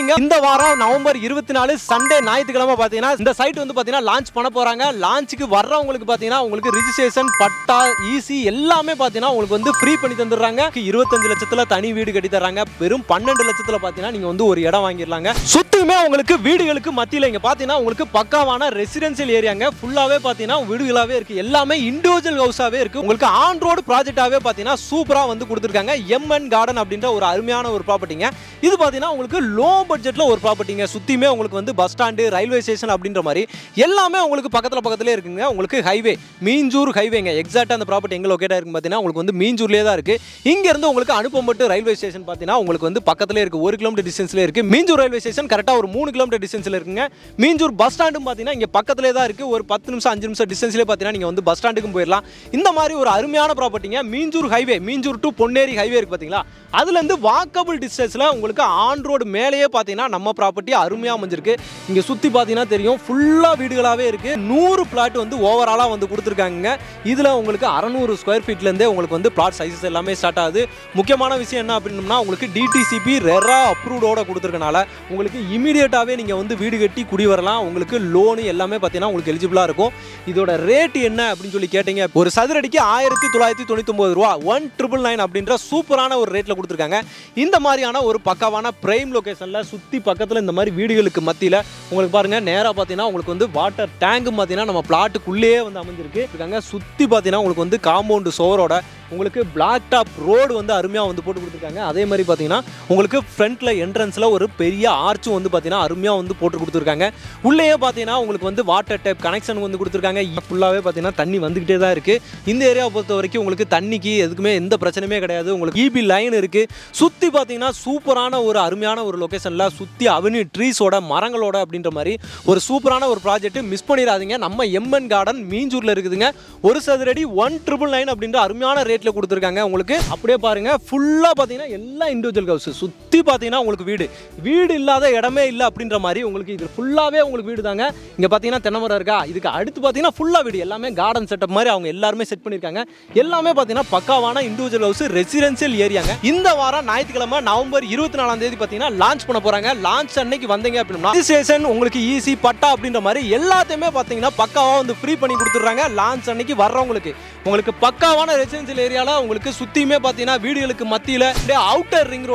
இருக்குங்க. இந்த வாரம் நவம்பர் 24 சண்டே ஞாயிற்றுக்கிழமை பாத்தீங்கன்னா இந்த சைட் வந்து பாத்தீங்கன்னா லான்ச் பண்ண போறாங்க. லான்ச்சுக்கு வர்றவங்களுக்கு பாத்தீங்கன்னா உங்களுக்கு ரிஜிஸ்ட்ரேஷன் பட்டா ஈசி எல்லாமே பாத்தீங்கன்னா உங்களுக்கு வந்து ஃப்ரீ பண்ணி தந்துடுறாங்க. 25 லட்சத்துல தனி வீடு கட்டி தர்றாங்க. வெறும் 12 லட்சத்துல பாத்தீங்கன்னா நீங்க வந்து ஒரு இடம் வாங்கிடலாங்க. சுத்தமே உங்களுக்கு வீடுகளுக்கு மத்தியில இங்க பாத்தீங்கன்னா உங்களுக்கு பக்காவான ரெசிடென்சியல் ஏரியாங்க. ஃபுல்லாவே பாத்தீங்கன்னா வீடுகளாவே இருக்கு. எல்லாமே இண்டிவிஜுவல் ஹவுஸாவே இருக்கு. உங்களுக்கு ஆன் ரோடு ப்ராஜெக்டாவே பாத்தீங்கன்னா சூப்பரா வந்து கொடுத்துருக்காங்க. எம்என் கார்டன் அப்படின்ற ஒரு அருமையான ஒரு ப்ராப்பர்ட்டிங்க. இது பாத்தீங்கன்னா உங்களுக்கு லோ பட்ஜெட்ல ஒரு ப்ராப்பர்ட்டிங்க. சுத்தியுமே உங்களுக்கு வந்து பஸ் ஸ்டாண்டு, ரயில்வே ஸ்டேஷன் அப்படின்ற மாதிரி எல்லாமே உங்களுக்கு பக்கத்துல இருக்குங்க. உங்களுக்கு ஹைவே மீஞ்சூர் ஹைவேங்க. எக்ஸாக்ட்டா அந்த ப்ராப்பர்ட்டி எங்க லொகேட் ஆயிருக்கு பாத்தீங்கன்னா உங்களுக்கு வந்து மீஞ்சூர்லயே தான் இருக்கு. இங்க இருந்து உங்களுக்கு அனுப்பம்பட்டு ரயில்வே ஸ்டேஷன் பாத்தீங்கன்னா உங்களுக்கு வந்து பக்கத்துல இருக்கு. 1 கிலோமீட்டர் டிஸ்டன்ஸ்ல இருக்கு. மீஞ்சூர் ரயில்வே ஸ்டேஷன் கரெக்டா ஒரு 3 கிலோமீட்டர் டிஸ்டன்ஸ்ல இருக்குங்க. மீஞ்சூர் பஸ் ஸ்டாண்டும் பாத்தீங்கன்னா இங்க பக்கத்துலயே தான் இருக்கு. ஒரு 10 நிமிஷம் 5 நிமிஷம் டிஸ்டன்ஸ்லயே பாத்தீங்கன்னா நீங்க வந்து பஸ் ஸ்டாண்டுக்கும் போயிடலாம். இந்த மாதிரி ஒரு அருமையான ப்ராப்பர்ட்டிங்க. Minjur highway, Minjur to Ponneri highway இருக்கு பாத்தீங்களா, அதுல இருந்து வாக்கபிள் டிஸ்டன்ஸ்ல உங்களுக்கு ஆன் ரோடு மேலேயே பாத்தீங்கன்னா நம்ம ப்ராப்பர்ட்டி அருமையா அமைஞ்சிருக்கு. இங்க சுத்தி பாத்தீங்கன்னா தெரியும் ஃபுல்லா வீடுகளாவே இருக்கு. 100 பிளாட் வந்து ஓவராலா வந்து கொடுத்துருக்காங்க. இதுல உங்களுக்கு 600 ஸ்கொயர் ஃபீட்ல இருந்தே உங்களுக்கு வந்து பிளாட் சைஸஸ் எல்லாமே ஸ்டார்ட் ஆகுது. முக்கியமான விஷயம் என்ன அப்படின்னா உங்களுக்கு டிடிசிபி ரெரா அப்ரூவ்டோட கொடுத்துருக்கனால உங்களுக்கு இமீடியட்டாவே நீங்க வந்து வீடு கட்டி குடி வரலாம். உங்களுக்கு லோன் எல்லாமே பாத்தீங்கன்னா உங்களுக்கு எலிஜிபிளா இருக்கும். இதோட ரேட் என்ன அப்படின்னு சொல்லி கேட்டீங்க, ஒரு சதுரடிக்கு 1999 ரூபா 1999 அப்படின்ற சூப்பரான ஒரு ரேட்ல கொடுத்துருக்காங்க. இந்த மாதிரியான ஒரு பக்காவான பிரைம் லொகேஷன்ல சுத்தி பக்கத்துல இந்த மாதிரி வீடுகளுக்கு மத்தியில உங்களுக்கு பாருங்க நேரா பாத்தீங்கன்னா உங்களுக்கு வந்து வாட்டர் டேங்கும் பாத்தீங்கன்னா நம்ம பிளாட்டுக்குள்ளேயே வந்து அமைஞ்சிருக்கு. சுத்தி பாத்தீங்கன்னா உங்களுக்கு வந்து காம்பவுண்ட் சோரோட உங்களுக்கு பிளாக் டாப் ரோடு வந்து அருமையா வந்து போட்டு கொடுத்துருக்காங்க. அதே மாதிரி பாத்தீங்கன்னா உங்களுக்கு ஃப்ரண்ட்ல என்ட்ரன்ஸ்ல ஒரு பெரிய ஆர்ச்சும் வந்து பாத்தீங்கன்னா அருமையா வந்து போட்டு கொடுத்துருக்காங்க. உள்ளேயே பாத்தீங்கன்னா உங்களுக்கு வந்து வாட்டர் டேப் கனெக்ஷன் வந்து கொடுத்துருக்காங்க. ஃபுல்லாவே பாத்தீங்கன்னா தண்ணி வந்துகிட்டே தான் இருக்கு. இந்த ஏரியாவை பொறுத்த வரைக்கும் உங்களுக்கு தண்ணிக்கு எதுக்குமே எந்த பிரச்சனையுமே கிடையாது. உங்களுக்கு இபி லைன் இருக்கு. சுத்தி பாத்தீங்கன்னா சூப்பரான ஒரு அருமையான ஒரு லொகேஷன்ல சுத்தி அவென்யூ ட்ரீஸோட மரங்களோட அப்படின்ற மாதிரி ஒரு சூப்பரான ஒரு ப்ராஜெக்ட். மிஸ் பண்ணிடாதீங்க. நம்ம எம்என் கார்டன் மீஞ்சூர்ல இருக்குதுங்க. ஒரு சதுரடி 1999 அப்படின்ற அருமையான ரேட்ல கொடுத்துருக்காங்க. உங்களுக்கு அப்படியே பாருங்க ஃபுல்லா பாத்தீங்கன்னா எல்லா இண்டிவிஜுவல் ஹவுஸ் சுத்தி பாத்தீங்கன்னா உங்களுக்கு வீடு இல்லாத இடமே இல்ல அப்படின்ற மாதிரி உங்களுக்கு இது ஃபுல்லாவே உங்களுக்கு வீடு தாங்க. இங்க பாத்தீங்கன்னா தென்னமரம் இருக்கா, இதுக்கு அடுத்து பாத்தீங்கன்னா ஃபுல்லா வீடு எல்லாமே கார்டன் செட்டப் மாதிரி அவங்க எல்லாருமே செட் பண்ணிருக்காங்க. எல்லாமே பாத்தீங்கன்னா பக்காவான இண்டிவிஜுவல் ஹவுஸ் ரெசிடென்சியல் ஏரியாங்க. இந்த வாரம் ஞாயிற்றுக்கிழமை நவம்பர் 24 தேதி பாத்தீங்கன்னா லான்ச் பண்ண போறாங்க. லான்ச் அன்னைக்கு வந்தீங்க அப்படின்னா ரெஜிஸ்ட்ரேஷன் உங்களுக்கு ஈஸி பட்டா அப்படின்ற மாதிரி எல்லாத்தையுமே பாத்தீங்கன்னா பக்காவா வந்து ஃப்ரீ பண்ணி கொடுத்துறாங்க. லான்ச் அன்னைக்கு வர்றவங்களுக்கு உங்களுக்கு பக்காவான ரெசிடென்சியல் ஏரியால உங்களுக்கு சுத்தியுமே பாத்தீங்கன்னா வீடுகளுக்கு மத்தியில அவுட்டர் ரிங்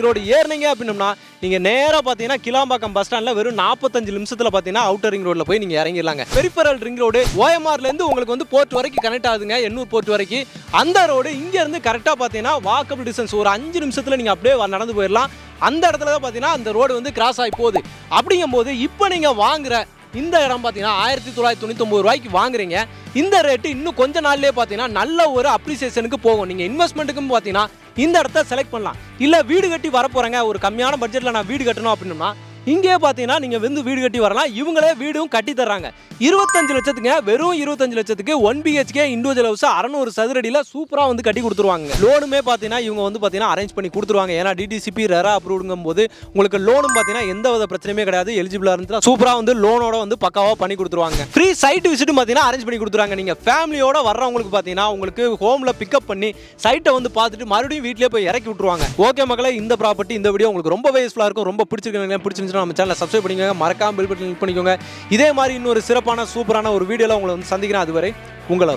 ரோடு ஏறினீங்க அப்படின்னா நீங்க நேரா பாத்தீங்கன்னா கிளாம்பாக்கம் பஸ் ஸ்டாண்ட்ல வெறும் 45 நிமிஷத்துல பாத்தீங்கன்னா அவுட்டர் ரிங் ரோட்ல போய் நீங்க இறங்கிடலாங்க. பெரிஃபரல் ரிங் ரோடு ஓஎம்ஆர்ல இருந்து உங்களுக்கு வந்து போர்ட் வரைக்கும் கனெக்ட் ஆகுதுங்க. எண்ணூர் போர்ட் வரைக்கும் அந்த ரோடு இங்க இருந்து கரெக்டா பாத்தீங்கன்னா வாக்கபிள் டிஸ்டன்ஸ் ஒரு 5 நிமிஷத்துல நீங்க அப்படியே நடந்து போயிடலாம். அந்த இடத்துல தான் பாத்தீங்கன்னா அந்த ரோடு வந்து கிராஸ் ஆகி போகுது. அப்படிங்கும்போது இப்போ நீங்க வாங்குற இந்த இடம் பாத்தீங்கன்னா 1999 ரூபாய்க்கு வாங்குறீங்க. இந்த ரேட்டு இன்னும் கொஞ்ச நாள்லயே பாத்தீங்கன்னா நல்ல ஒரு அப்ரிசியேஷனுக்கு போகும். நீங்க இன்வெஸ்ட்மெண்ட்டுக்கும் பாத்தீங்கன்னா இந்த இடத்த செலக்ட் பண்ணலாம். இல்ல வீடு கட்டி வர போறேங்க, ஒரு கம்மியான பட்ஜெட்ல நான் வீடு கட்டணும் அப்படின்னா இங்கே பாத்தீங்கன்னா நீங்க வந்து வீடு கட்டி வரலாம். இவங்களே வீடும் கட்டி தர்றாங்க. 25 லட்சத்துக்கு வெறும் 25 லட்சத்துக்கு 1 BHK இண்டிவிஜுவல் ஹவுஸ் 600 சதுரடியில சூப்பரா வந்து கட்டி கொடுத்துருவாங்க. லோனுமே பாத்தீங்கன்னா இவங்க வந்து பாத்தீங்கன்னா அரேஞ்ச் பண்ணி கொடுத்துருவாங்க. ஏன்னா டிடிசிபி ரெரா அப்ரூவ்டுங்கும் போது உங்களுக்கு லோனும் பாத்தீங்கன்னா எந்த வித பிரச்சனையுமே கிடையாது. எலிஜிபிளா இருந்தா சூப்பரா வந்து லோனோட வந்து பக்காவா பண்ணி கொடுத்துருவாங்க. ஃப்ரீ சைட் விசிட் பாத்தீங்கன்னா அரேஞ்ச் பண்ணி கொடுத்துருவாங்க. நீங்க ஃபேமிலியோட வர்றவங்களுக்கு பாத்தீங்கன்னா உங்களுக்கு ஹோம்ல பிக்கப் பண்ணி சைட்டை வந்து பார்த்துட்டு மறுபடியும் வீட்லயே போய் இறக்கி விட்டுருவாங்க. ஓகே மக்களே, இந்த ப்ராப்பர்ட்டி இந்த வீடியோ உங்களுக்கு ரொம்ப யூஸ்ஃபுல்லா இருக்கும். ரொம்ப பிடிச்சிருந்துச்சுன்னா நம்ம சேனலை சப்ஸ்கிரைப் பண்ணிக்கோங்க. மறக்காம பெல் பட்டன் கிளிக் பண்ணிக்கோங்க. இதே மாதிரி இன்னொரு சிறப்பான சூப்பரான ஒரு வீடியோல உங்களை வந்து சந்திக்கிறேன். அதுவரை உங்களை